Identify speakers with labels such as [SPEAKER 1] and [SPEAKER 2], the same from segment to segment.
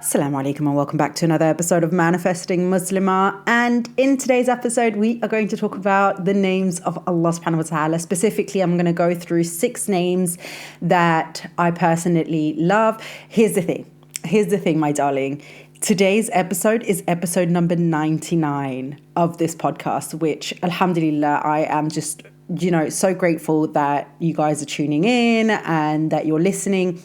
[SPEAKER 1] Assalamu alaikum and welcome back to another episode of Manifesting Muslimah. And in today's episode, we are going to talk about the names of Allah subhanahu wa ta'ala. Specifically, I'm going to go through 6 names that I personally love. Here's the thing, my darling. Today's episode is episode number 99 of this podcast, which alhamdulillah, I am just, so grateful that you guys are tuning in and that you're listening.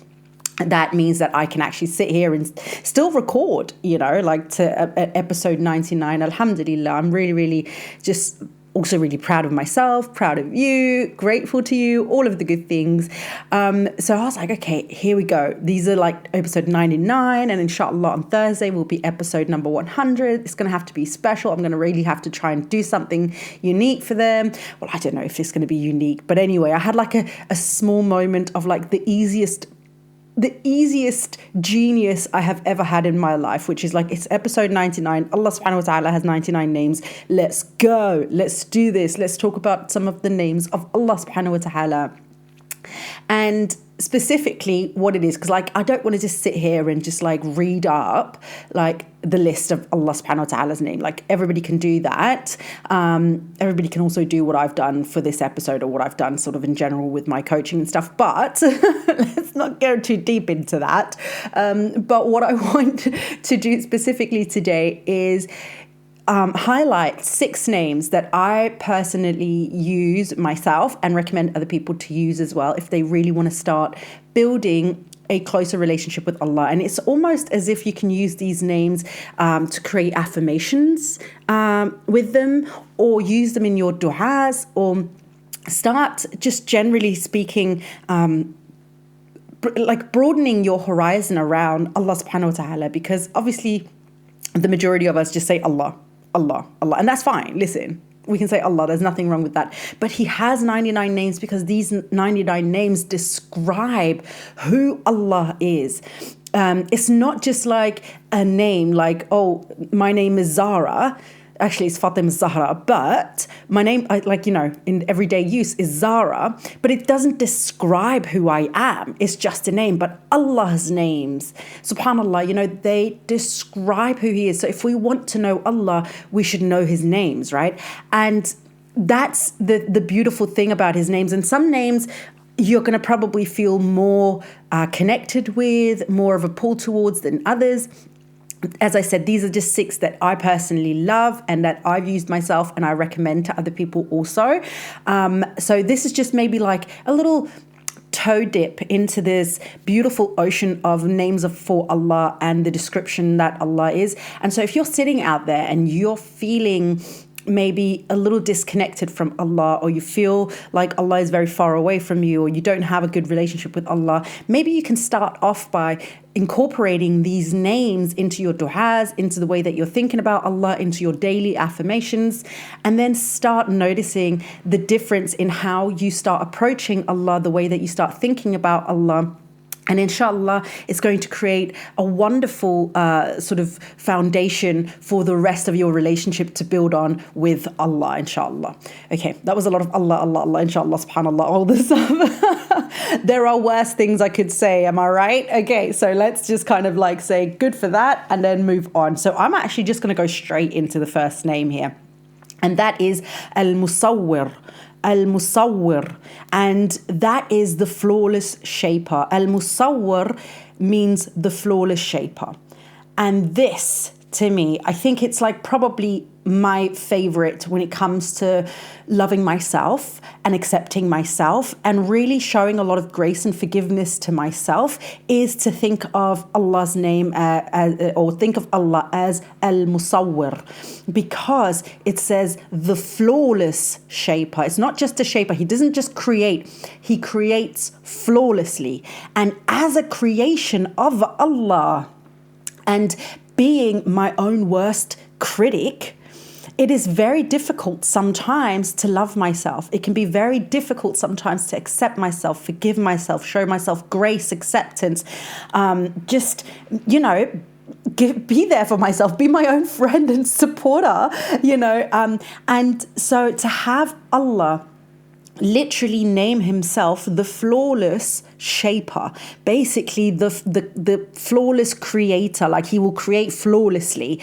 [SPEAKER 1] That means that I can actually sit here and still record, to episode 99. Alhamdulillah, I'm really, really just also really proud of myself, proud of you, grateful to you, all of the good things. So I was like, okay, here we go. These are like episode 99, and inshallah on Thursday will be episode number 100. It's going to have to be special. I'm going to really have to try and do something unique for them. Well, I don't know if it's going to be unique, but anyway, I had like a small moment of like the easiest genius I have ever had in my life, which is like, it's episode 99. Allah subhanahu wa ta'ala has 99 names. Let's go. Let's do this. Let's talk about some of the names of Allah subhanahu wa ta'ala. And specifically what it is, because like I don't want to just sit here and just like read up like the list of Allah subhanahu wa ta'ala's name. Like everybody can do that. Everybody can also do what I've done for this episode or what I've done sort of in general with my coaching and stuff, but let's not go too deep into that. But what I want to do specifically today is highlight 6 names that I personally use myself and recommend other people to use as well if they really want to start building a closer relationship with Allah. And it's almost as if you can use these names to create affirmations with them, or use them in your du'as, or start just generally speaking like broadening your horizon around Allah subhanahu wa ta'ala, because obviously the majority of us just say Allah, Allah, Allah. And that's fine. Listen, we can say Allah. There's nothing wrong with that. But he has 99 names because these 99 names describe who Allah is. It's not just like a name like, oh, my name is Zara. Actually, it's Fatima Zahra, but my name, in everyday use is Zara, but it doesn't describe who I am. It's just a name. But Allah's names, subhanAllah, they describe who he is. So if we want to know Allah, we should know his names, right? And that's the beautiful thing about his names. And some names you're going to probably feel more connected with, more of a pull towards than others. As I said, these are just 6 that I personally love and that I've used myself and I recommend to other people also. So this is just maybe like a little toe dip into this beautiful ocean of names for Allah and the description that Allah is. And so if you're sitting out there and you're feeling maybe a little disconnected from Allah, or you feel like Allah is very far away from you, or you don't have a good relationship with Allah, maybe you can start off by incorporating these names into your du'as, into the way that you're thinking about Allah, into your daily affirmations, and then start noticing the difference in how you start approaching Allah, the way that you start thinking about Allah. And inshallah, it's going to create a wonderful sort of foundation for the rest of your relationship to build on with Allah, inshallah. Okay, that was a lot of Allah, Allah, Allah, inshallah, subhanallah, all this stuff. There are worse things I could say, am I right? Okay, so let's just kind of like say good for that and then move on. So I'm actually just going to go straight into the first name here. And that is Al-Musawwir. Al-Musawwir, and that is the flawless shaper. Al-Musawwir means the flawless shaper. And this, to me, I think it's like probably my favorite when it comes to loving myself and accepting myself and really showing a lot of grace and forgiveness to myself, is to think of Allah's name or think of Allah as Al-Musawwir, because it says the flawless shaper. It's not just a shaper. He doesn't just create, he creates flawlessly. And as a creation of Allah and being my own worst critic, it is very difficult sometimes to love myself. It can be very difficult sometimes to accept myself, forgive myself, show myself grace, acceptance, be there for myself, be my own friend and supporter, and so to have Allah literally name himself the flawless shaper, basically the flawless creator, like he will create flawlessly.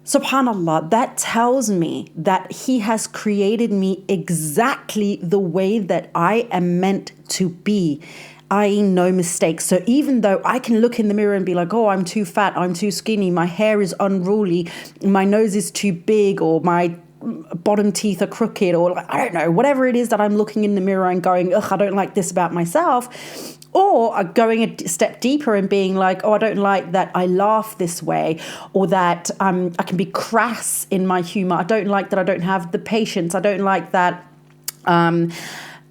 [SPEAKER 1] Subhanallah, that tells me that he has created me exactly the way that I am meant to be, i.e. no mistakes. So even though I can look in the mirror and be like, oh, I'm too fat, I'm too skinny, my hair is unruly, my nose is too big, or my bottom teeth are crooked, or I don't know, whatever it is that I'm looking in the mirror and going, ugh, I don't like this about myself. Or going a step deeper and being like, oh, I don't like that I laugh this way, or that I can be crass in my humor. I don't like that I don't have the patience. I don't like that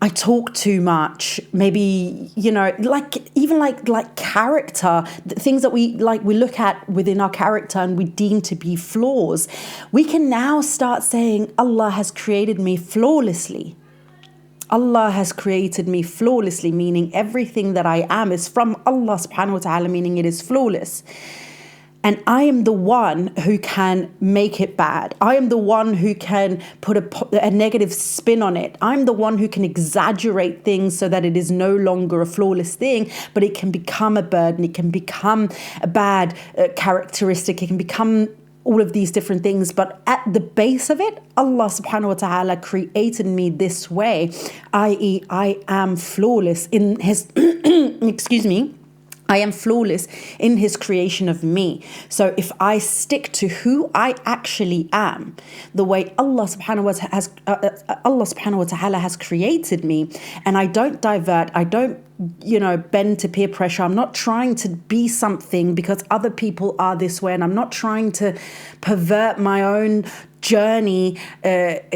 [SPEAKER 1] I talk too much. Maybe, like even like character, things that we look at within our character and we deem to be flaws. We can now start saying, Allah has created me flawlessly. Allah has created me flawlessly, meaning everything that I am is from Allah subhanahu wa ta'ala, meaning it is flawless. And I am the one who can make it bad. I am the one who can put a negative spin on it. I'm the one who can exaggerate things so that it is no longer a flawless thing, but it can become a burden. It can become a bad characteristic. It can become all of these different things. But at the base of it, Allah subhanahu wa ta'ala created me this way, i.e. I am flawless in his, excuse me, I am flawless in his creation of me. So if I stick to who I actually am, the way Allah subhanahu wa ta'ala has created me, and I don't divert, I don't bend to peer pressure. I'm not trying to be something because other people are this way, and I'm not trying to pervert my own journey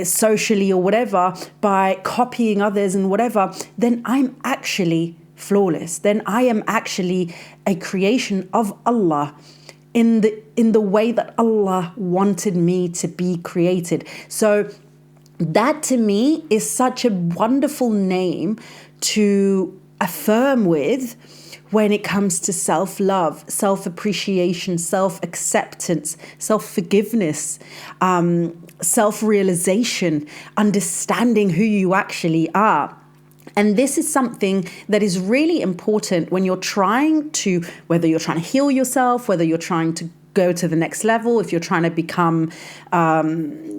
[SPEAKER 1] socially or whatever by copying others and whatever, then I'm actually flawless. Then I am actually a creation of Allah in the way that Allah wanted me to be created. So that to me is such a wonderful name to affirm with when it comes to self-love, self-appreciation, self-acceptance, self-forgiveness, self-realization, understanding who you actually are. And this is something that is really important when you're trying to, whether you're trying to heal yourself, whether you're trying to go to the next level, if you're trying to become, trying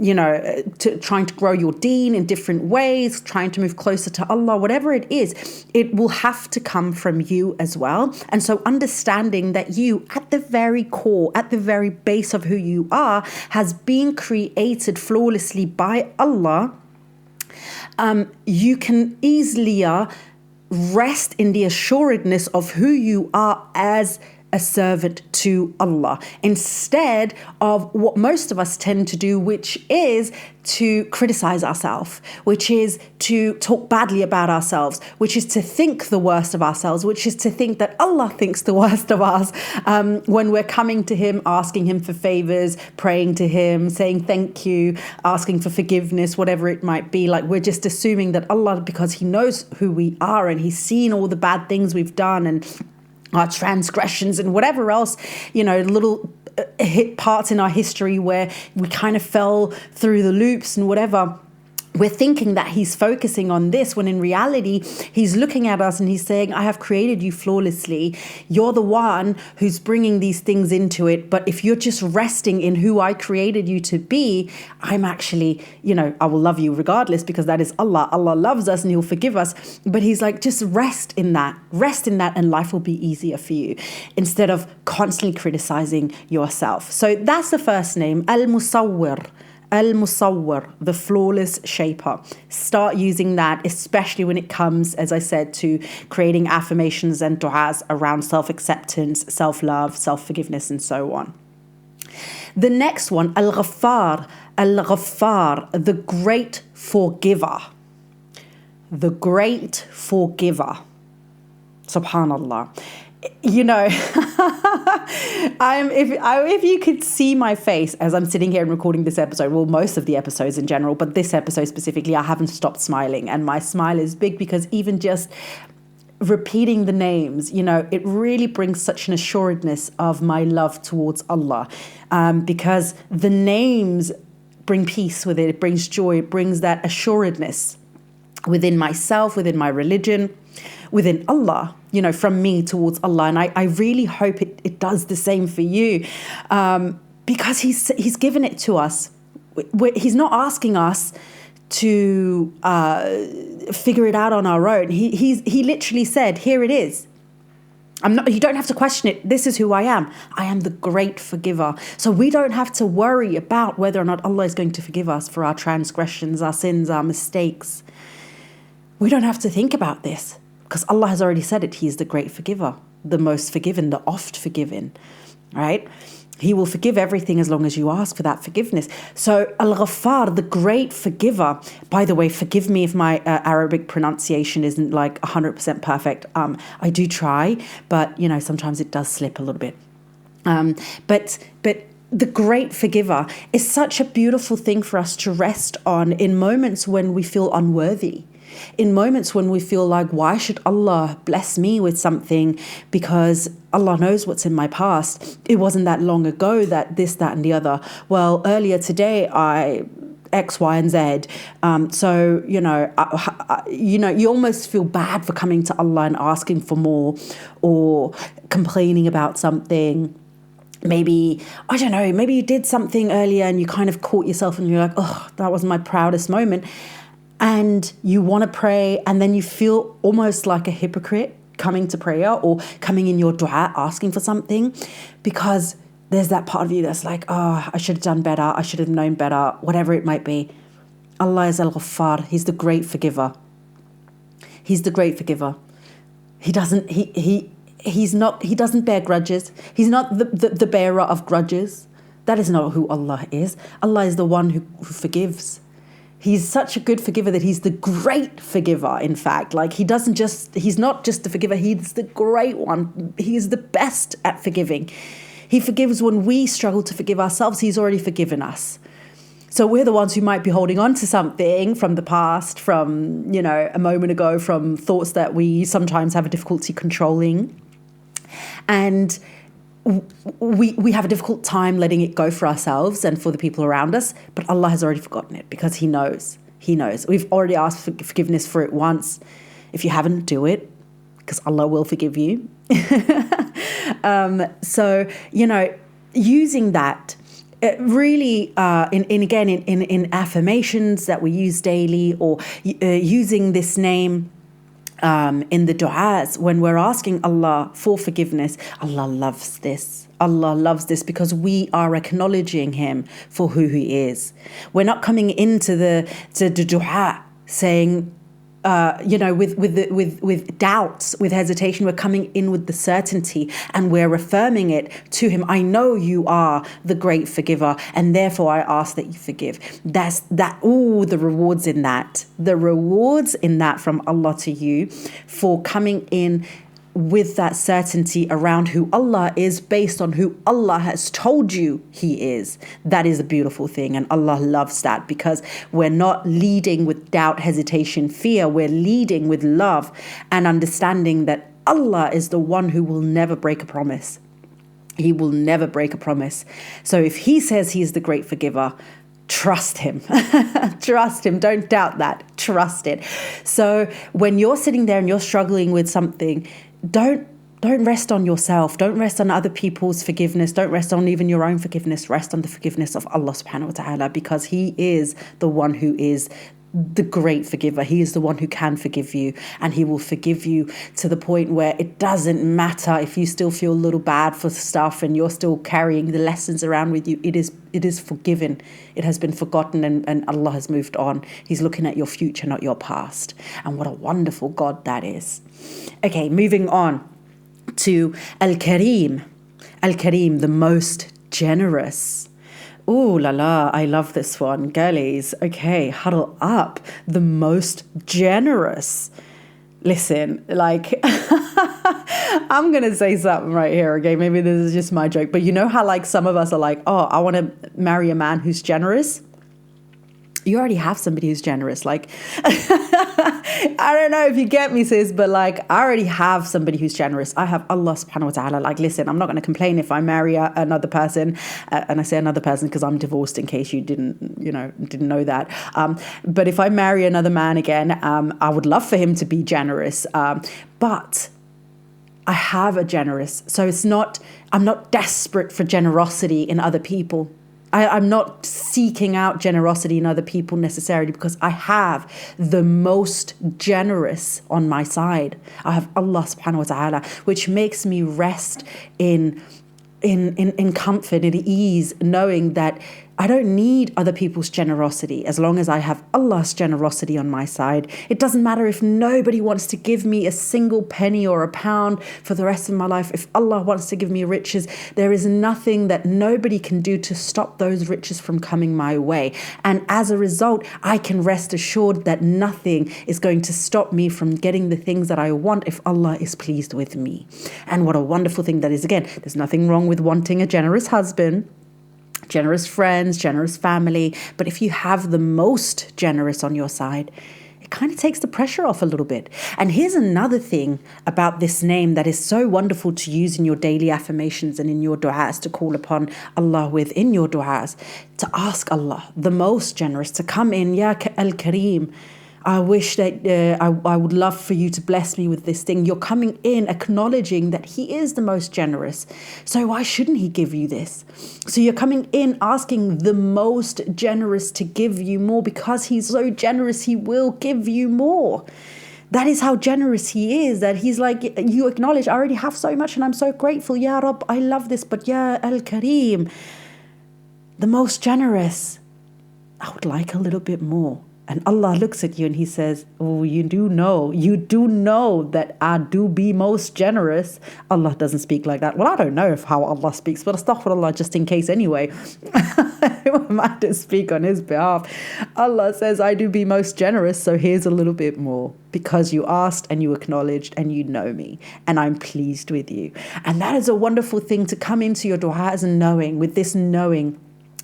[SPEAKER 1] to grow your deen in different ways, trying to move closer to Allah, whatever it is, it will have to come from you as well. And so understanding that you, at the very core, at the very base of who you are, has been created flawlessly by Allah, you can easily rest in the assuredness of who you are as a servant to Allah, instead of what most of us tend to do, which is to criticize ourselves, which is to talk badly about ourselves, which is to think the worst of ourselves, which is to think that Allah thinks the worst of us when we're coming to Him, asking Him for favors, praying to Him, saying thank you, asking for forgiveness, whatever it might be. Like, we're just assuming that Allah, because He knows who we are and He's seen all the bad things we've done and our transgressions and whatever else, little hit parts in our history where we kind of fell through the loops and whatever. We're thinking that He's focusing on this, when in reality, He's looking at us and He's saying, I have created you flawlessly. You're the one who's bringing these things into it. But if you're just resting in who I created you to be, I'm actually, I will love you regardless, because that is Allah. Allah loves us and He'll forgive us. But He's like, just rest in that, and life will be easier for you, instead of constantly criticizing yourself. So that's the first name, Al-Musawwir. Al-Musawwir, the flawless shaper. Start using that, especially when it comes, as I said, to creating affirmations and du'as around self-acceptance, self-love, self-forgiveness, and so on. The next one, Al-Ghaffar. Al-Ghaffar, the great forgiver. The great forgiver. Subhanallah. If you could see my face as I'm sitting here and recording this episode, well, most of the episodes in general, but this episode specifically, I haven't stopped smiling, and my smile is big because even just repeating the names, it really brings such an assuredness of my love towards Allah, because the names bring peace with it. It brings joy. It brings that assuredness. within myself, within my religion, within Allah, from me towards Allah. And I really hope it does the same for you, because he's given it to us. He's not asking us to figure it out on our own. He literally said, here it is. You don't have to question it. This is who I am. I am the great forgiver. So we don't have to worry about whether or not Allah is going to forgive us for our transgressions, our sins, our mistakes. We don't have to think about this because Allah has already said it. He is the great forgiver, the most forgiven, the oft forgiven, right? He will forgive everything as long as you ask for that forgiveness. So Al-Ghaffar, the great forgiver. By the way, forgive me if my Arabic pronunciation isn't like 100% perfect. I do try, but sometimes it does slip a little bit. But the great forgiver is such a beautiful thing for us to rest on in moments when we feel unworthy. In moments when we feel like, why should Allah bless me with something? Because Allah knows what's in my past. It wasn't that long ago that this, that, and the other. Well, earlier today, X, Y, and Z. So, you almost feel bad for coming to Allah and asking for more or complaining about something. Maybe, I don't know, maybe you did something earlier and you kind of caught yourself and you're like, oh, that wasn't my proudest moment. And you want to pray and then you feel almost like a hypocrite coming to prayer or coming in your dua asking for something, because there's that part of you that's like, oh, I should have done better. I should have known better, whatever it might be. Allah is Al-Ghaffar. He's the great forgiver. He's the great forgiver. He doesn't bear grudges. He's not the bearer of grudges. That is not who Allah is. Allah is the one who forgives. He's such a good forgiver that he's the great forgiver, in fact. Like he's not just the forgiver, he's the great one. He's the best at forgiving. He forgives when we struggle to forgive ourselves. He's already forgiven us. So we're the ones who might be holding on to something from the past, from, a moment ago, from thoughts that we sometimes have a difficulty controlling. And we have a difficult time letting it go for ourselves and for the people around us, but Allah has already forgotten it because He knows. He knows. We've already asked for forgiveness for it once. If you haven't, do it because Allah will forgive you. So, using that really, in affirmations that we use daily, or using this name in the du'as, when we're asking Allah for forgiveness, Allah loves this. Allah loves this because we are acknowledging Him for who He is. We're not coming into the du'a saying, with doubts, with hesitation. We're coming in with the certainty and we're affirming it to Him. I know You are the great forgiver, and therefore I ask that You forgive. The rewards in that. The rewards in that from Allah to you for coming in with that certainty around who Allah is based on who Allah has told you He is. That is a beautiful thing, and Allah loves that because we're not leading with doubt, hesitation, fear. We're leading with love and understanding that Allah is the one who will never break a promise. He will never break a promise. So if He says He's the great forgiver, trust Him. Trust Him. Don't doubt that. Trust it. So when you're sitting there and you're struggling with something, don't rest on yourself. Don't rest on other people's forgiveness. Don't rest on even your own forgiveness. Rest on the forgiveness of Allah subhanahu wa ta'ala, because He is the one who is the great forgiver. He is the one who can forgive you, and He will forgive you to the point where it doesn't matter if you still feel a little bad for stuff and you're still carrying the lessons around with you. It is forgiven. It has been forgotten, and Allah has moved on. He's looking at your future, not your past. And what a wonderful God that is. Okay, moving on to Al-Kareem. Al-Kareem, the most generous. Ooh la la, I love this one. Girlies, okay, huddle up. The most generous. Listen, like, I'm going to say something right here, okay? Maybe this is just my joke, but you know how like some of us are like, oh, I want to marry a man who's generous? you already have somebody who's generous. Like, I don't know if you get me, sis, but like, I already have somebody who's generous. I have Allah subhanahu wa ta'ala. Like, listen, I'm not going to complain if I marry another person. And I say another person because I'm divorced, in case you didn't know that. But if I marry another man again, I would love for him to be generous. But I have a generous. So I'm not desperate for generosity in other people. I'm not seeking out generosity in other people necessarily, because I have the most generous on my side. I have Allah subhanahu wa ta'ala, which makes me rest in comfort, in ease, knowing that I don't need other people's generosity as long as I have Allah's generosity on my side. It doesn't matter if nobody wants to give me a single penny or a pound for the rest of my life. If Allah wants to give me riches, there is nothing that nobody can do to stop those riches from coming my way. And as a result, I can rest assured that nothing is going to stop me from getting the things that I want if Allah is pleased with me. And what a wonderful thing that is. Again, there's nothing wrong with wanting a generous husband, generous friends, generous family. But if you have the most generous on your side, it kind of takes the pressure off a little bit. And here's another thing about this name that is so wonderful to use in your daily affirmations and in your du'as, to call upon Allah within your du'as, to ask Allah, the most generous, to come in, Ya Al-Kareem, I wish that I would love for you to bless me with this thing. You're coming in acknowledging that he is the most generous. So why shouldn't he give you this? So you're coming in asking the most generous to give you more, because he's so generous, he will give you more. That is how generous he is, that he's like, you acknowledge, I already have so much and I'm so grateful. Ya Rabb, I love this, but Ya Al-Kareem, the most generous, I would like a little bit more. And Allah looks at you and he says, oh, you do know that I do be most generous. Allah doesn't speak like that. Well, I don't know how Allah speaks, but astaghfirullah, just in case anyway. Who am I to speak on his behalf? Allah says, I do be most generous, so here's a little bit more, because you asked and you acknowledged and you know me and I'm pleased with you. And that is a wonderful thing, to come into your du'as and knowing, with this knowing,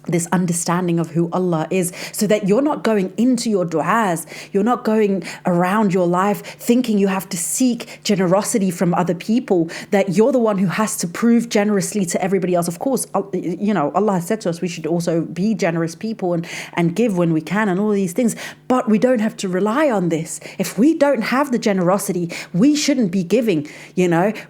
[SPEAKER 1] this understanding of who Allah is, so that you're not going into your du'as, you're not going around your life thinking you have to seek generosity from other people, that you're the one who has to prove generously to everybody else. Of course, Allah has said to us we should also be generous people and give when we can and all these things, but we don't have to rely on this. If we don't have the generosity, we shouldn't be giving,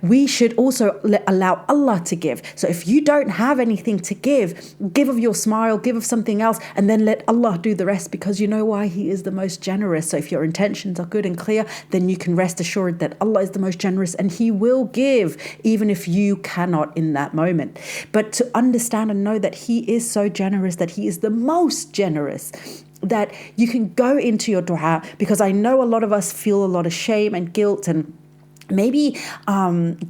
[SPEAKER 1] we should also allow Allah to give. So if you don't have anything to give of your smile, give of something else, and then let Allah do the rest, because you know why? He is the most generous. So if your intentions are good and clear, then you can rest assured that Allah is the most generous and he will give, even if you cannot in that moment. But to understand and know that he is so generous, that he is the most generous, that you can go into your dua, because I know a lot of us feel a lot of shame and guilt and maybe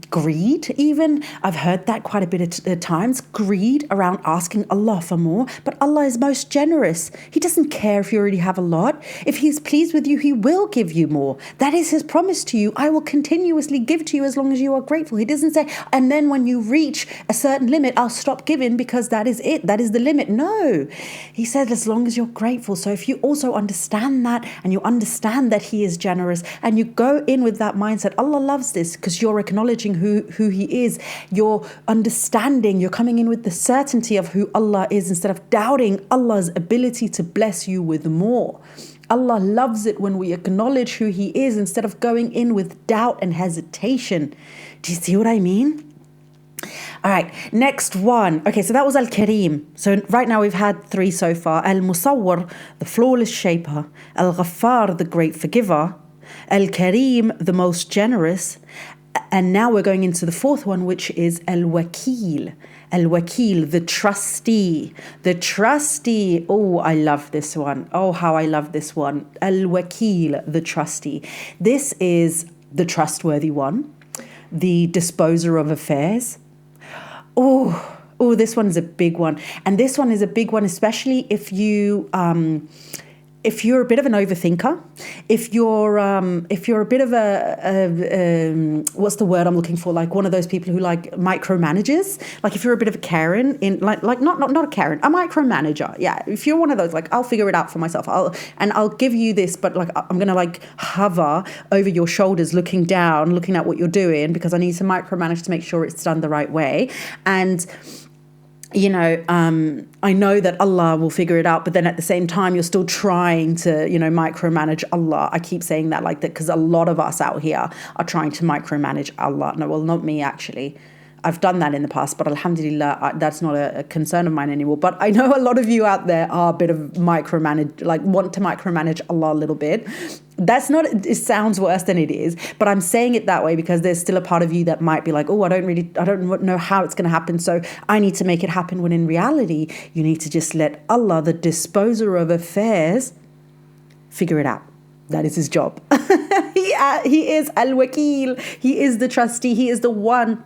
[SPEAKER 1] greed even. I've heard that quite a bit at times, greed around asking Allah for more. But Allah is most generous. He doesn't care if you already have a lot. If he's pleased with you, he will give you more. That is his promise to you. I will continuously give to you as long as you are grateful. He doesn't say, and then when you reach a certain limit, I'll stop giving because that is it. That is the limit. No. He said, as long as you're grateful. So if you also understand that, and you understand that he is generous, and you go in with that mindset, Allah loves this, because you're acknowledging who he is, you're understanding, you're coming in with the certainty of who Allah is, instead of doubting Allah's ability to bless you with more. Allah loves it when we acknowledge who he is, instead of going in with doubt and hesitation. Do you see what I mean? All right, next one. Okay, so that was Al-Kareem. So right now we've had 3 so far. Al-Musawwar, the flawless shaper. Al-Ghaffar, the great forgiver. Al-Kareem, the most generous. And now we're going into the 4th one, which is Al-Wakil. Al-Wakil, the trustee. The trustee. Oh, I love this one. Oh, how I love this one. Al-Wakil, the trustee. This is the trustworthy one, the disposer of affairs. Oh, this one is a big one. And this one is a big one, especially if you if you're a bit of an overthinker, if you're a bit of what's the word I'm looking for? Like one of those people who like micromanages. Like if you're a bit of a Karen in like not a Karen, a micromanager. Yeah. If you're one of those, like I'll figure it out for myself. I'll give you this, but like I'm gonna like hover over your shoulders, looking down, looking at what you're doing because I need to micromanage to make sure it's done the right way. And I know that Allah will figure it out, but then at the same time, you're still trying to, micromanage Allah. I keep saying that like that because a lot of us out here are trying to micromanage Allah. No, well, not me actually. I've done that in the past, but alhamdulillah, that's not a concern of mine anymore. But I know a lot of you out there are a bit of micromanage, like want to micromanage Allah a little bit. That's not, it sounds worse than it is, but I'm saying it that way because there's still a part of you that might be like, oh, I don't know how it's going to happen. So I need to make it happen, when in reality, you need to just let Allah, the disposer of affairs, figure it out. That is his job. He is al-wakil. He is the trustee. He is the one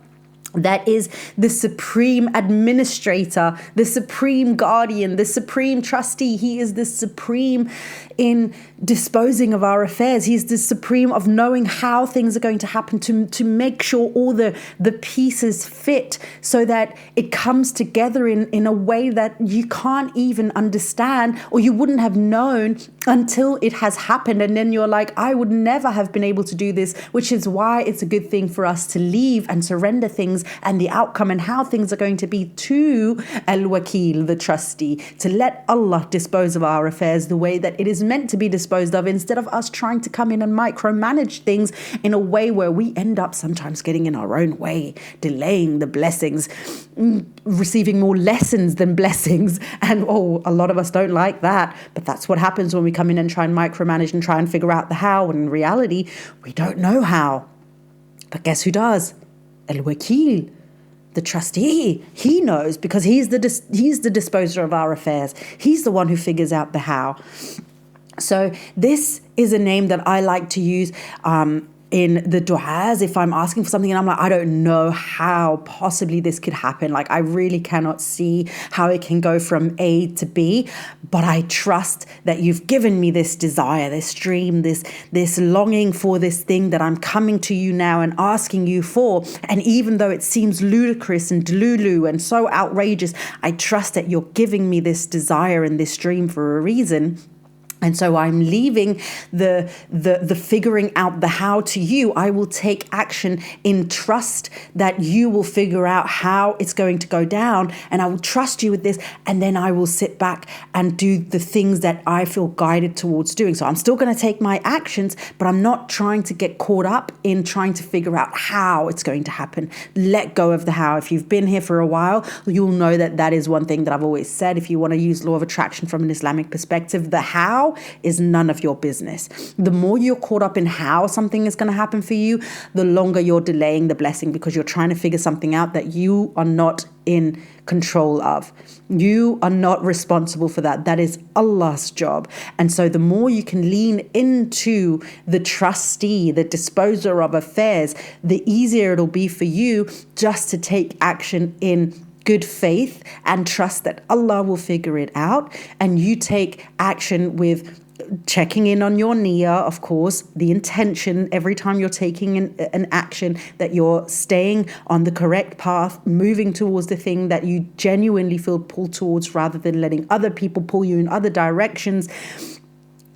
[SPEAKER 1] that is the supreme administrator, the supreme guardian, the supreme trustee. He is the supreme in disposing of our affairs. He's the supreme of knowing how things are going to happen, to make sure all the pieces fit so that it comes together in a way that you can't even understand, or you wouldn't have known until it has happened. And then you're like, I would never have been able to do this, which is why it's a good thing for us to leave and surrender things and the outcome and how things are going to be to al-wakil, the trustee, to let Allah dispose of our affairs the way that it is meant to be disposed of, instead of us trying to come in and micromanage things in a way where we end up sometimes getting in our own way, delaying the blessings, receiving more lessons than blessings. And a lot of us don't like that, but that's what happens when we come in and try and micromanage and try and figure out the how, when in reality we don't know how. But guess who does? Al-Wakil, the trustee. He knows, because he's the disposer of our affairs. He's the one who figures out the how. So this is a name that I like to use in the du'as if I'm asking for something and I'm like, I don't know how possibly this could happen. Like, I really cannot see how it can go from A to B, but I trust that you've given me this desire, this dream, this longing for this thing that I'm coming to you now and asking you for. And even though it seems ludicrous and delulu and so outrageous, I trust that you're giving me this desire and this dream for a reason. And so I'm leaving the figuring out the how to you. I will take action in trust that you will figure out how it's going to go down, and I will trust you with this, and then I will sit back and do the things that I feel guided towards doing. So I'm still going to take my actions, but I'm not trying to get caught up in trying to figure out how it's going to happen. Let go of the how. If you've been here for a while, you'll know that is one thing that I've always said. If you want to use law of attraction from an Islamic perspective, the how is none of your business. The more you're caught up in how something is going to happen for you, the longer you're delaying the blessing, because you're trying to figure something out that you are not in control of. You are not responsible for that. That is Allah's job. And so the more you can lean into the trustee, the disposer of affairs, the easier it'll be for you just to take action in good faith and trust that Allah will figure it out. And you take action with checking in on your niyyah, of course, the intention every time you're taking an action, that you're staying on the correct path, moving towards the thing that you genuinely feel pulled towards, rather than letting other people pull you in other directions.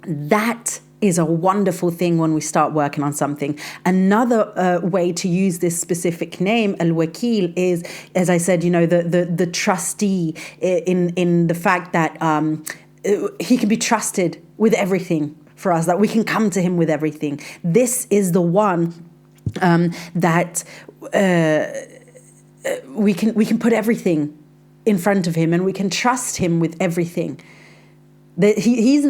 [SPEAKER 1] That is a wonderful thing when we start working on something. Another way to use this specific name, al-Wakil, is, as I said, the trustee, in the fact that he can be trusted with everything for us, that we can come to him with everything. This is the one that we can put everything in front of him, and we can trust him with everything. There's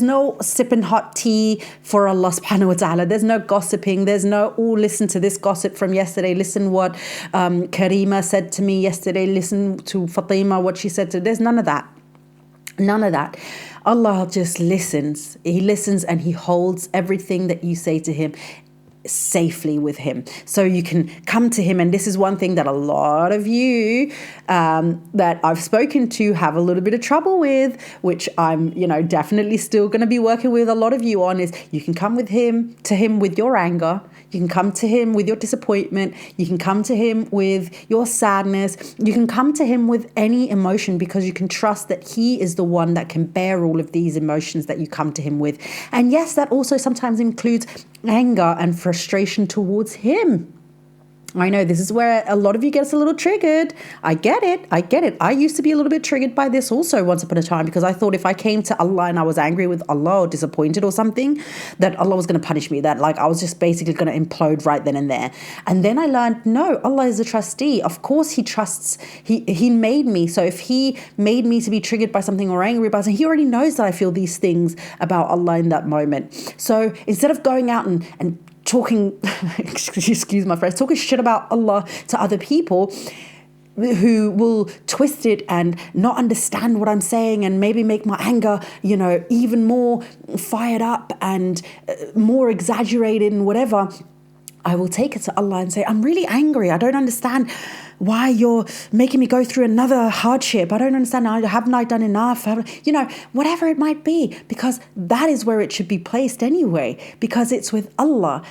[SPEAKER 1] no sipping hot tea for Allah subhanahu wa ta'ala. There's no gossiping. There's no, listen to this gossip from yesterday. Listen what Karima said to me yesterday. Listen to Fatima, what she said to. There's none of that. None of that. Allah just listens. He listens and he holds everything that you say to him safely with him. So you can come to him, and this is one thing that a lot of you that I've spoken to have a little bit of trouble with, which I'm, definitely still going to be working with a lot of you on, is you can come to him with your anger. You can come to him with your disappointment. You can come to him with your sadness. You can come to him with any emotion, because you can trust that he is the one that can bear all of these emotions that you come to him with. And yes, that also sometimes includes anger and frustration towards him. I know this is where a lot of you get a little triggered. I get it. I used to be a little bit triggered by this also once upon a time, because I thought if I came to Allah and I was angry with Allah or disappointed or something, that Allah was going to punish me, that like I was just basically going to implode right then and there. And then I learned, no, Allah is a trustee. Of course he trusts, he made me. So if he made me to be triggered by something or angry about something, he already knows that I feel these things about Allah in that moment. So instead of going out and talking, excuse my phrase, talking shit about Allah to other people who will twist it and not understand what I'm saying and maybe make my anger, even more fired up and more exaggerated and whatever, I will take it to Allah and say, I'm really angry. I don't understand why you're making me go through another hardship. I don't understand. Haven't I done enough? Whatever it might be, because that is where it should be placed anyway, because it's with Allah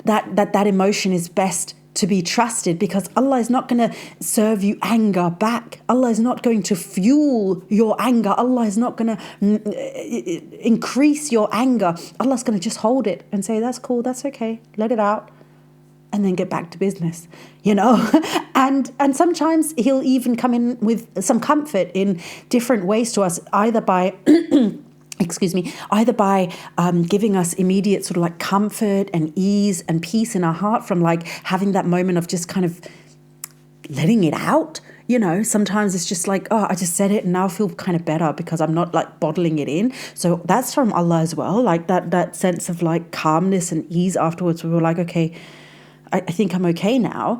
[SPEAKER 1] that emotion is best to be trusted, because Allah is not going to serve you anger back. Allah is not going to fuel your anger. Allah is not going to increase your anger. Allah's going to just hold it and say, that's cool, that's okay, let it out, and then get back to business, and sometimes he'll even come in with some comfort in different ways to us, either by giving us immediate sort of like comfort and ease and peace in our heart from like having that moment of just kind of letting it out. Sometimes it's just like, oh, I just said it and now I feel kind of better because I'm not like bottling it in. So that's from Allah as well, like that sense of like calmness and ease afterwards. We were like, okay, I think I'm okay now.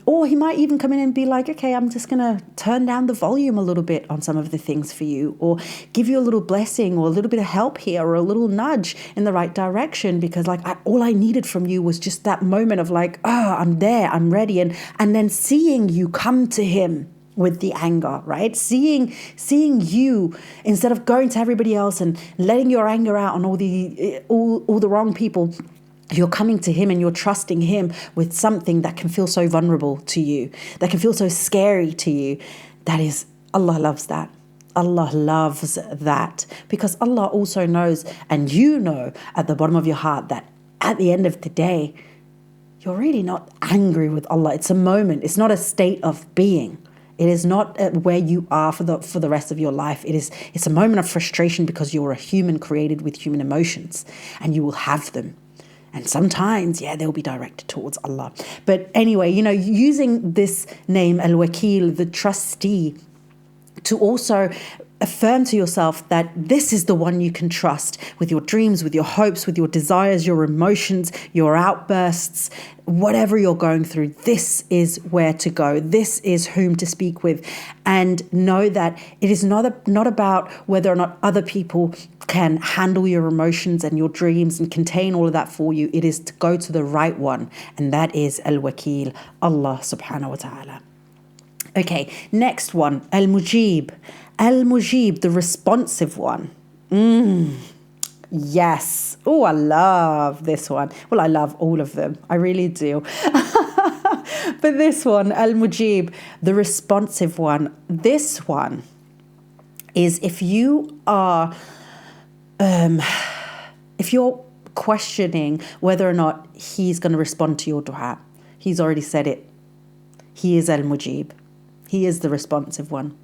[SPEAKER 1] Or he might even come in and be like, okay, I'm just going to turn down the volume a little bit on some of the things for you, or give you a little blessing or a little bit of help here or a little nudge in the right direction, because like all I needed from you was just that moment of like, oh, I'm there, I'm ready. And then seeing you come to him with the anger, right? Seeing you, instead of going to everybody else and letting your anger out on all the wrong people, you're coming to him and you're trusting him with something that can feel so vulnerable to you, that can feel so scary to you. That is, Allah loves that. Allah loves that, because Allah also knows, and you know at the bottom of your heart, that at the end of the day, you're really not angry with Allah. It's a moment. It's not a state of being. It is not where you are for the rest of your life. It's a moment of frustration, because you're a human created with human emotions, and you will have them. And sometimes, they'll be directed towards Allah. But anyway, using this name, Al-Wakil, the trustee, to also affirm to yourself that this is the one you can trust with your dreams, with your hopes, with your desires, your emotions, your outbursts, whatever you're going through. This is where to go. This is whom to speak with. And know that it is not about whether or not other people can handle your emotions and your dreams and contain all of that for you. It is to go to the right one. And that is Al-Wakil, Allah subhanahu wa ta'ala. Okay, next one, Al-Mujib. Al-Mujib, the responsive one. Yes. Oh, I love this one. Well, I love all of them. I really do. But this one, Al-Mujib, the responsive one. This one is if you are, if you're questioning whether or not he's going to respond to your dua. He's already said it. He is Al-Mujib. He is the responsive one.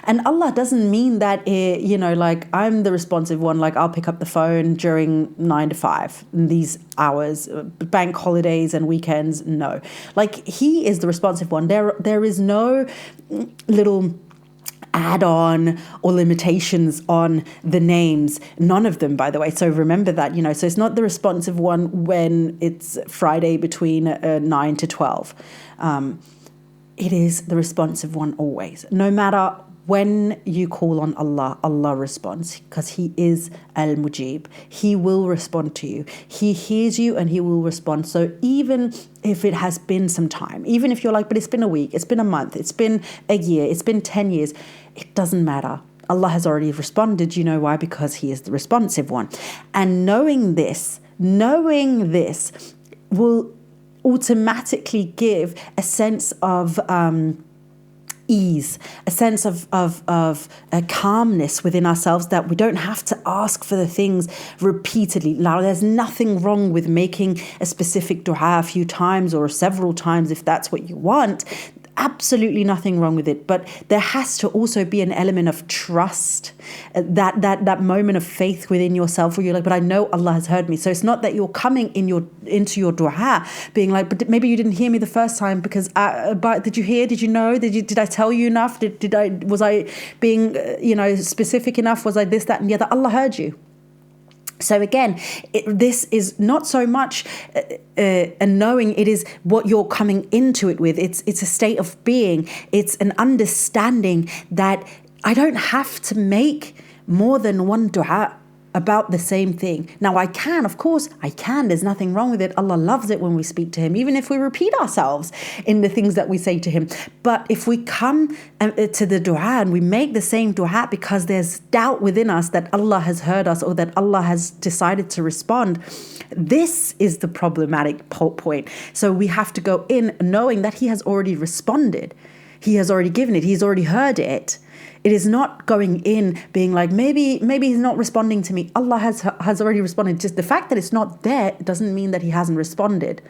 [SPEAKER 1] And Allah doesn't mean that, like I'm the responsive one, like I'll pick up the phone during 9 to 5 in these hours, bank holidays and weekends. No, like he is the responsive one. There is no little add-on or limitations on the names. None of them, by the way. So remember that, so it's not the responsive one when it's Friday between 9 to 12. it is the responsive one always. No matter when you call on Allah, Allah responds because He is Al-Mujib. He will respond to you. He hears you and He will respond. So even if it has been some time, even if you're like, but it's been a week, it's been a month, it's been a year, it's been 10 years, it doesn't matter. Allah has already responded. You know why? Because He is the responsive one. And knowing this will automatically give a sense of ease, a sense of a calmness within ourselves, that we don't have to ask for the things repeatedly. Now, there's nothing wrong with making a specific dua a few times or several times if that's what you want. Absolutely nothing wrong with it, but there has to also be an element of trust, that moment of faith within yourself where you're like, but I know Allah has heard me. So it's not that you're coming into your dua being like, but maybe you didn't hear me the first time because but did you hear? Did you know? Did I tell you enough? Was I being specific enough? Was I this, that, and the other? Allah heard you. So again, this is not so much a knowing, it is what you're coming into it with. It's a state of being. It's an understanding that I don't have to make more than one dua about the same thing. Now I can, of course, I can. There's nothing wrong with it. Allah loves it when we speak to Him, even if we repeat ourselves in the things that we say to Him. But if we come to the dua and we make the same dua because there's doubt within us that Allah has heard us or that Allah has decided to respond, this is the problematic point. So we have to go in knowing that He has already responded. He has already given it. He's already heard it. It is not going in being like, maybe He's not responding to me. Allah has already responded. Just the fact that it's not there doesn't mean that He hasn't responded.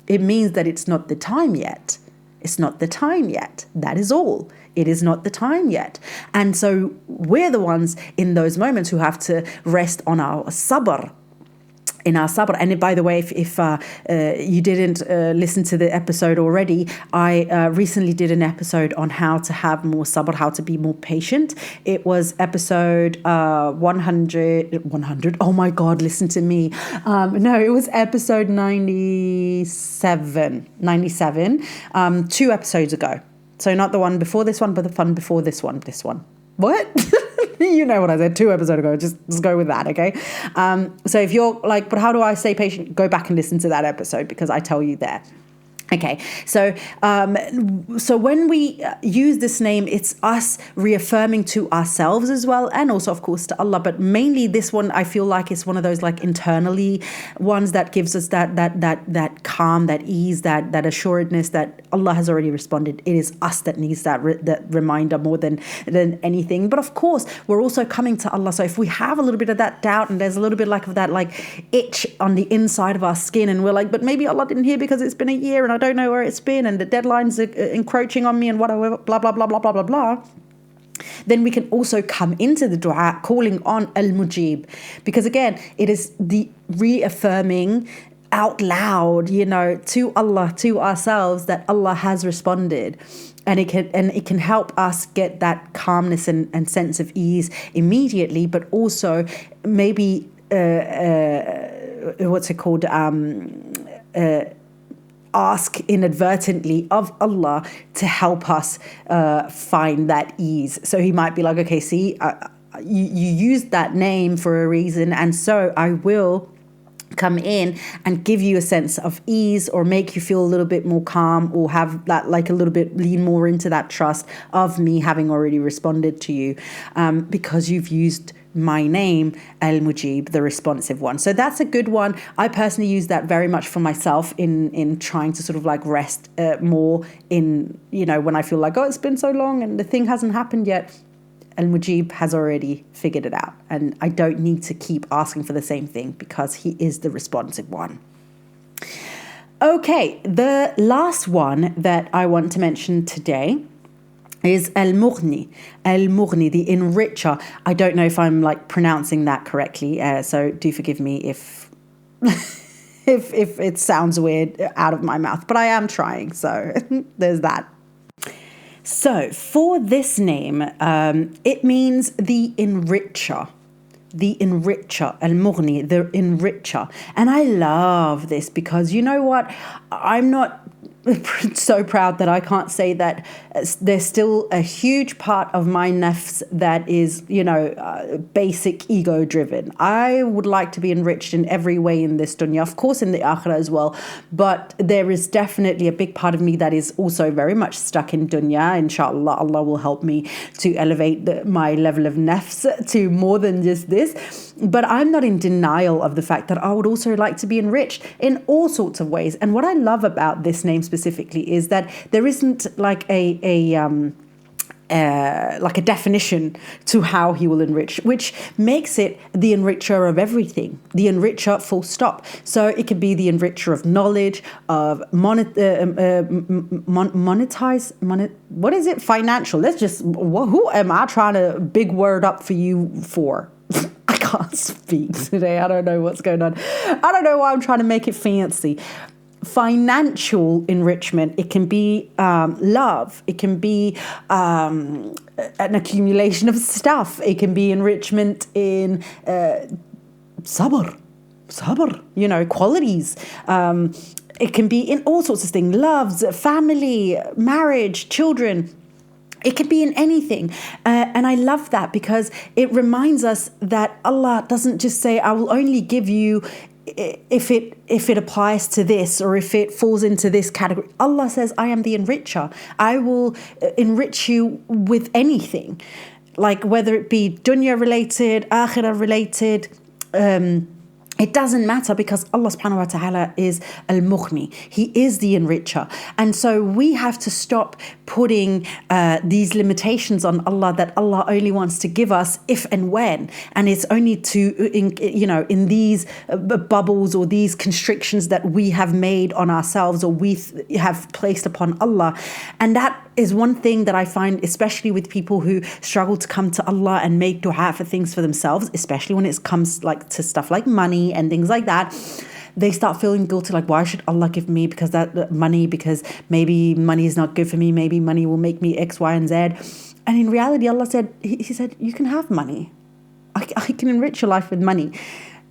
[SPEAKER 1] It means that it's not the time yet. It's not the time yet. That is all. It is not the time yet. And so we're the ones in those moments who have to rest on our sabr. In our sabr. And by the way, if you didn't listen to the episode already, I recently did an episode on how to have more sabr, how to be more patient. It was episode 100. Oh my God, listen to me. No, it was episode 97, 2 episodes ago. So not the one before this one, but the one before this one. What? You know what I said 2 episodes ago. Just go with that, okay? So if you're like, but how do I stay patient? Go back and listen to that episode because I tell you there. Okay, so when we use this name, it's us reaffirming to ourselves as well, and also, of course, to Allah. But mainly, this one I feel like is one of those like internally ones that gives us that calm, that ease, that assuredness that Allah has already responded. It is us that needs that reminder more than anything. But of course, we're also coming to Allah. So if we have a little bit of that doubt and there's a little bit like of that like itch on the inside of our skin, and we're like, but maybe Allah didn't hear because it's been a year and I don't know where it's been and the deadlines are encroaching on me and whatever, blah, blah, blah, blah, blah, blah, blah. Then we can also come into the dua calling on Al-Mujib. Because again, it is the reaffirming out loud, to Allah, to ourselves, that Allah has responded. And it can help us get that calmness and sense of ease immediately, but also maybe ask inadvertently of Allah to help us find that ease. So He might be like, okay, see, you used that name for a reason, and so I will come in and give you a sense of ease, or make you feel a little bit more calm, or have that like a little bit lean more into that trust of me having already responded to you, because you've used my name, Al-Mujib, the responsive one. So that's a good one. I personally use that very much for myself in trying to sort of like rest more in, when I feel like, oh, it's been so long and the thing hasn't happened yet. Al-Mujib has already figured it out, and I don't need to keep asking for the same thing because He is the responsive one. Okay, the last one that I want to mention today is Al-Mughni, the enricher. I don't know if I'm like pronouncing that correctly, so do forgive me if if it sounds weird out of my mouth, but I am trying, so there's that. So for this name, it means the enricher. Al-Mughni, the enricher. And I love this because you know what? I'm not so proud that I can't say that there's still a huge part of my nafs that is, basic ego driven. I would like to be enriched in every way in this dunya, of course in the akhirah as well, but there is definitely a big part of me that is also very much stuck in dunya. Inshallah, Allah will help me to elevate my level of nafs to more than just this. But I'm not in denial of the fact that I would also like to be enriched in all sorts of ways. And what I love about this name specifically is that there isn't like a definition to how he will enrich, which makes it the enricher of everything, the enricher full stop. So it could be the enricher of knowledge, of financial. Who am I trying to big word up for you for? I can't speak today. I don't know what's going on. I don't know why I'm trying to make it fancy. Financial enrichment, it can be love, it can be an accumulation of stuff, it can be enrichment in sabr, qualities. It can be in all sorts of things, loves, family, marriage, children. It can be in anything. And I love that because it reminds us that Allah doesn't just say, I will only give you if it applies to this or if it falls into this category. Allah says, I am the enricher. I will enrich you with anything, like whether it be dunya related, akhirah related, it doesn't matter, because Allah subhanahu wa ta'ala is al-mughni. He is the enricher. And so we have to stop putting these limitations on Allah, that Allah only wants to give us if and when. And it's only in these bubbles or these constrictions that we have made on ourselves or we have placed upon Allah. And that is one thing that I find, especially with people who struggle to come to Allah and make dua for things for themselves, especially when it comes to stuff like money and things like that. They start feeling guilty, like, why should Allah give me because maybe money is not good for me, maybe money will make me X, Y, and Z. And in reality, Allah said, He said, you can have money. I can enrich your life with money.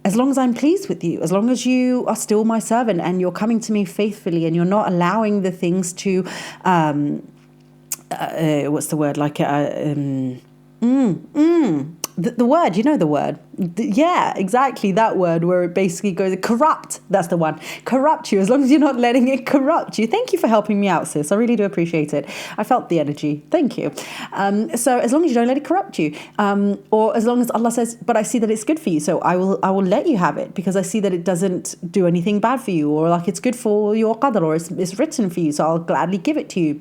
[SPEAKER 1] As long as I'm pleased with you, as long as you are still my servant and you're coming to me faithfully and you're not allowing the things to, what's the word? The word, the word. Yeah, exactly, that word where it basically goes, corrupt. That's the one. Corrupt you, as long as you're not letting it corrupt you. Thank you for helping me out, sis. I really do appreciate it. I felt the energy. Thank you. So as long as you don't let it corrupt you, or as long as Allah says, but I see that it's good for you, so I will let you have it because I see that it doesn't do anything bad for you, or like it's good for your qadr, or it's written for you, so I'll gladly give it to you.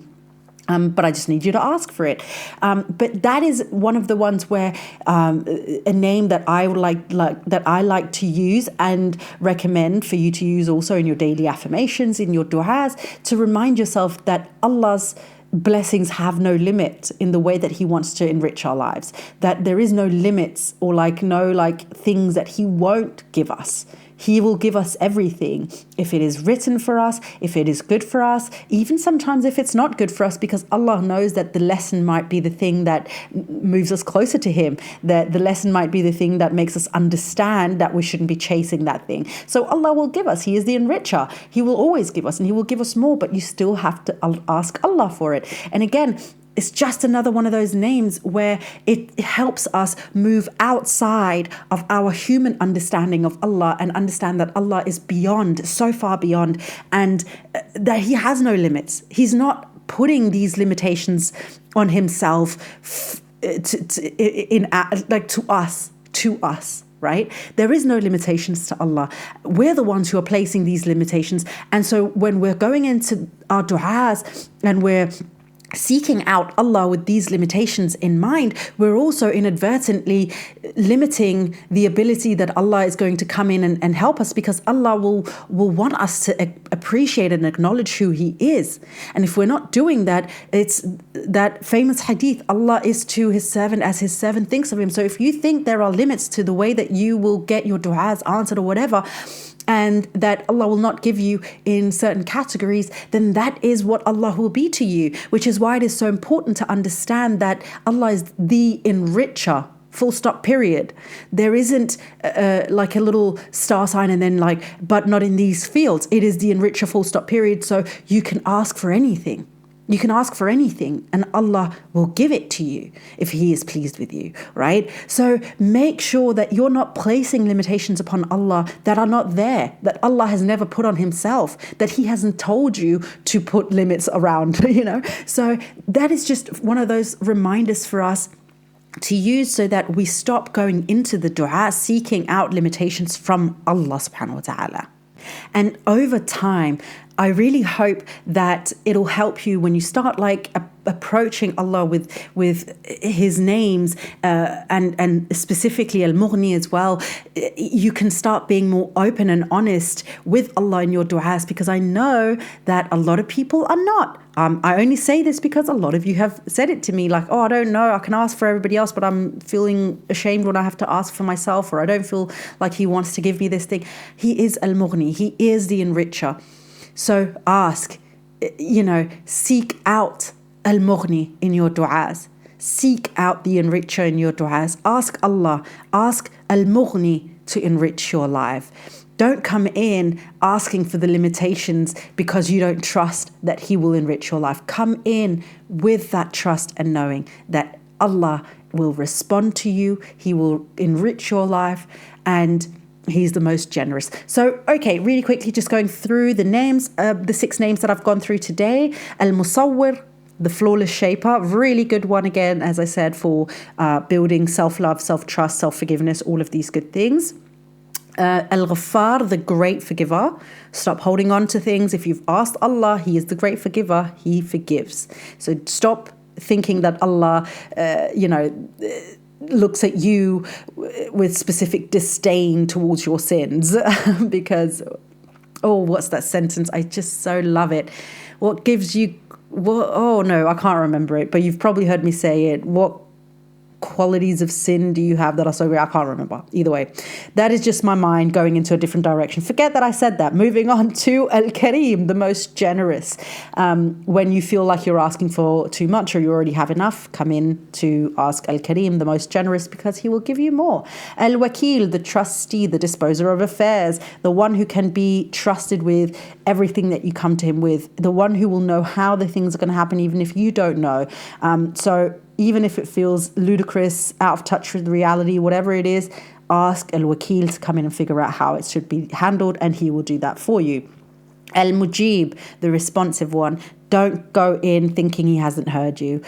[SPEAKER 1] But I just need you to ask for it. But that is one of the ones where a name that I would like to use and recommend for you to use also in your daily affirmations, in your du'as, to remind yourself that Allah's blessings have no limit in the way that He wants to enrich our lives. That there is no limits or no things that He won't give us. He will give us everything if it is written for us, if it is good for us, even sometimes if it's not good for us, because Allah knows that the lesson might be the thing that moves us closer to Him, that the lesson might be the thing that makes us understand that we shouldn't be chasing that thing. So Allah will give us. He is the enricher. He will always give us, and He will give us more, but you still have to ask Allah for it. And again, it's just another one of those names where it helps us move outside of our human understanding of Allah and understand that Allah is beyond, so far beyond, and that He has no limits. He's not putting these limitations on Himself to us. Right? There is no limitations to Allah. We're the ones who are placing these limitations. And so when we're going into our du'as and we're seeking out Allah with these limitations in mind, we're also inadvertently limiting the ability that Allah is going to come in and help us, because Allah will want us to appreciate and acknowledge who He is. And if we're not doing that, it's that famous hadith, Allah is to His servant as His servant thinks of him. So if you think there are limits to the way that you will get your du'as answered or whatever, and that Allah will not give you in certain categories, then that is what Allah will be to you, which is why it is so important to understand that Allah is the enricher full stop, period. There isn't like a little star sign and then like, but not in these fields. It is the enricher, full stop, period. So you can ask for anything. You can ask for anything and Allah will give it to you if He is pleased with you, right? So make sure that you're not placing limitations upon Allah that are not there, that Allah has never put on Himself, that He hasn't told you to put limits around, So that is just one of those reminders for us to use so that we stop going into the dua seeking out limitations from Allah subhanahu wa ta'ala. And over time, I really hope that it'll help you when you start like approaching Allah with His names and specifically Al-Mughni as well. You can start being more open and honest with Allah in your du'as, because I know that a lot of people are not. I only say this because a lot of you have said it to me like, oh, I don't know, I can ask for everybody else, but I'm feeling ashamed when I have to ask for myself, or I don't feel like He wants to give me this thing. He is Al-Mughni. He is the enricher. So ask, seek out Al-Mughni in your du'as. Seek out the enricher in your du'as. Ask Allah, ask Al-Mughni to enrich your life. Don't come in asking for the limitations because you don't trust that He will enrich your life. Come in with that trust and knowing that Allah will respond to you. He will enrich your life, and He's the most generous. So, okay, really quickly, just going through the names, the 6 names that I've gone through today. Al-Musawwir, the flawless shaper, really good one again, as I said, for building self-love, self-trust, self-forgiveness, all of these good things. Al-Ghaffar, the great forgiver. Stop holding on to things. If you've asked Allah, He is the great forgiver. He forgives. So stop thinking that Allah, looks at you with specific disdain towards your sins because, what's that sentence? I just so love it. What gives you, I can't remember it, but you've probably heard me say it. What qualities of sin do you have that are so great? I can't remember. Either way, that is just my mind going into a different direction. Forget that I said that. Moving on to Al-Kareem, the most generous. When you feel like you're asking for too much or you already have enough, come in to ask Al-Kareem, the most generous, because He will give you more. Al-Wakil, the trustee, the disposer of affairs, the one who can be trusted with everything that you come to Him with, the one who will know how the things are going to happen even if you don't know. So even if it feels ludicrous, out of touch with reality, whatever it is, ask Al-Wakil to come in and figure out how it should be handled, and he will do that for you. Al-Mujib, the responsive one. Don't go in thinking he hasn't heard you.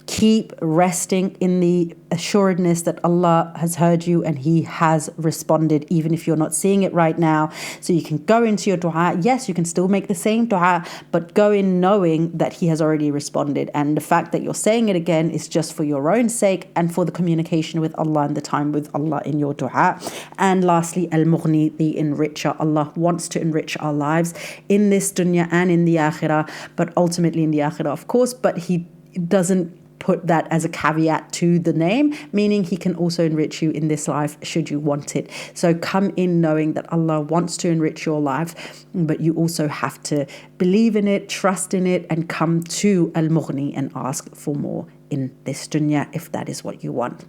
[SPEAKER 1] Keep resting in the assuredness that Allah has heard you and He has responded, even if you're not seeing it right now. So you can go into your dua. Yes, you can still make the same dua, but go in knowing that He has already responded. And the fact that you're saying it again is just for your own sake and for the communication with Allah and the time with Allah in your dua. And lastly, Al-Mughni, the enricher. Allah wants to enrich our lives in this dunya and in the akhirah, but ultimately in the akhirah, of course, but He doesn't put that as a caveat to the name, meaning He can also enrich you in this life should you want it. So come in knowing that Allah wants to enrich your life, but you also have to believe in it, trust in it, and come to Al-Mughni and ask for more in this dunya if that is what you want.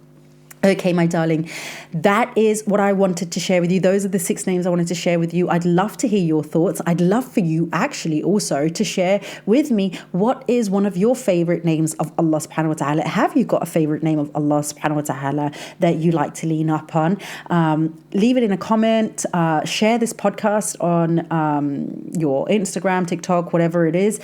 [SPEAKER 1] Okay, my darling, that is what I wanted to share with you. Those are the 6 names I wanted to share with you. I'd love to hear your thoughts. I'd love for you actually also to share with me what is one of your favorite names of Allah subhanahu wa ta'ala. Have you got a favorite name of Allah subhanahu wa ta'ala that you like to lean up on? Leave it in a comment. Share this podcast on your Instagram, TikTok, whatever it is.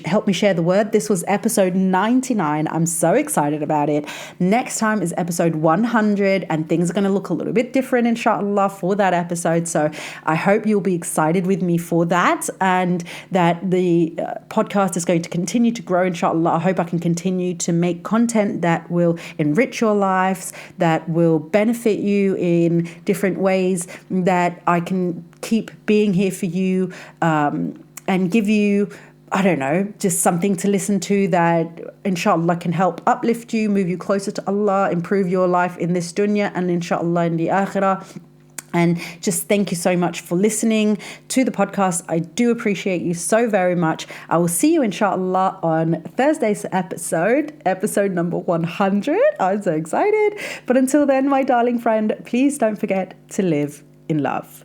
[SPEAKER 1] Help me share the word. This was episode 99. I'm so excited about it. Next time is episode 100, and things are going to look a little bit different, inshallah, for that episode. So I hope you'll be excited with me for that, and that the podcast is going to continue to grow, inshallah. I hope I can continue to make content that will enrich your lives, that will benefit you in different ways, that I can keep being here for you and give you, I don't know, just something to listen to that inshallah can help uplift you, move you closer to Allah, improve your life in this dunya and inshallah in the akhirah. And just thank you so much for listening to the podcast. I do appreciate you so very much. I will see you, inshallah, on Thursday's episode number 100. I'm so excited. But until then, my darling friend, please don't forget to live in love.